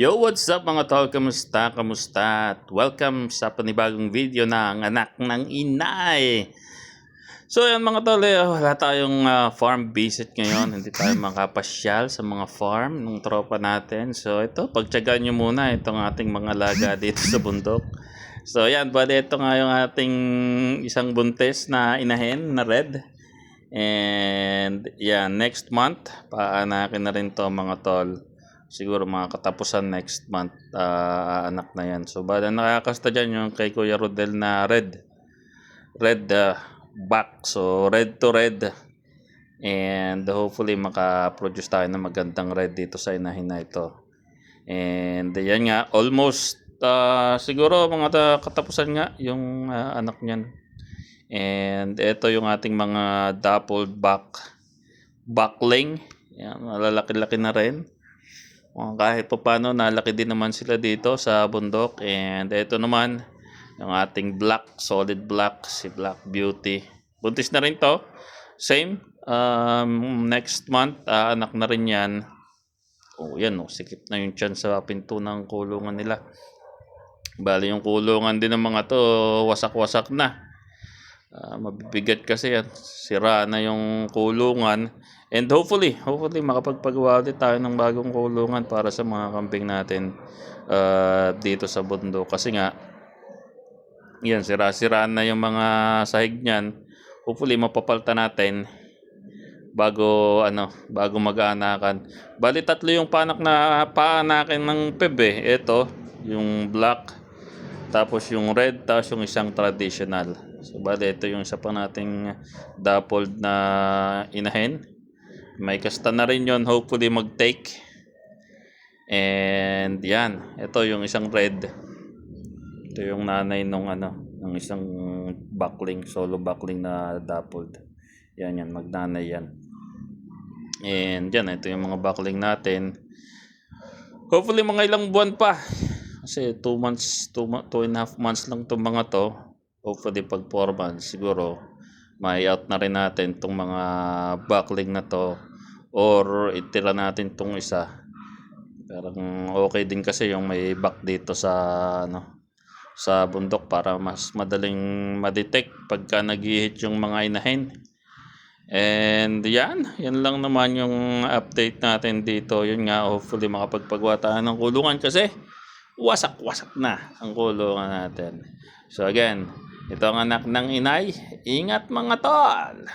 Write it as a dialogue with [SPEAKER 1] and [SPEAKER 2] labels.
[SPEAKER 1] Yo, what's up mga tol? Kamusta? Kamusta? At welcome sa panibagong video ng anak ng inay. So yan mga tol, wala tayong farm visit ngayon. Hindi tayo makapasyal sa mga farm ng tropa natin. So ito, pagtyagaan nyo muna itong ating mga laga dito sa bundok. So yan, bali ito nga yung ating isang buntis na inahin na red. And yan, next month, paanakin na rin to mga tol. Siguro mga katapusan next month, anak na yan. So bala nakakasta dyan yung kay Kuya Rodel na red back. So red to red. And hopefully makaproduce tayo ng magandang red dito sa inahin na ito. And yan nga, almost siguro mga katapusan nga yung anak niyan. And ito yung ating mga dappled backling. Yan, malalaki-laki na rin. Kahit pa paano, nalaki din naman sila dito sa bundok. And ito naman, yung ating black, solid black, si Black Beauty. Buntis na rin to. Same. Next month, anak na rin yan. Yan sikip na yung tiyan sa pinto ng kulungan nila. Bali yung kulungan din ng mga to, wasak-wasak na. Mabibigat kasi yan. Sira na yung kulungan. And hopefully makapagpagawa ulit tayo ng bagong kulungan para sa mga kambing natin dito sa bundok. Kasi nga, yan, sira-sira na yung mga sahig niyan. Hopefully mapapalta natin bago mag-aanakan. Bali 3 yung paanakin ng peb eh. Ito, yung black, tapos yung red, tapos yung isang traditional. So bali ito yung isa pa nating dappled na inahin. May kasta na rin yun, hopefully mag-take. And yan, ito yung isang red. Ito yung nanay ng isang backling, solo backling na dappled. Yan, magnanay yan. And yan, ito yung mga backling natin. Hopefully mga ilang buwan pa. Kasi 2 and a half months lang itong mga to. Hopefully pag 4 months siguro may out na rin natin itong mga backling na to, or itira natin itong isa. Parang okay din kasi yung may back dito sa sa bundok para mas madaling ma-detect pagka nag-hit yung mga inahin. And yan lang naman yung update natin dito. Yun nga, hopefully makapagpagawa tayo ng kulungan kasi wasak-wasak na ang kulungan natin. So again, ito ang anak ng inay. Ingat mga tol!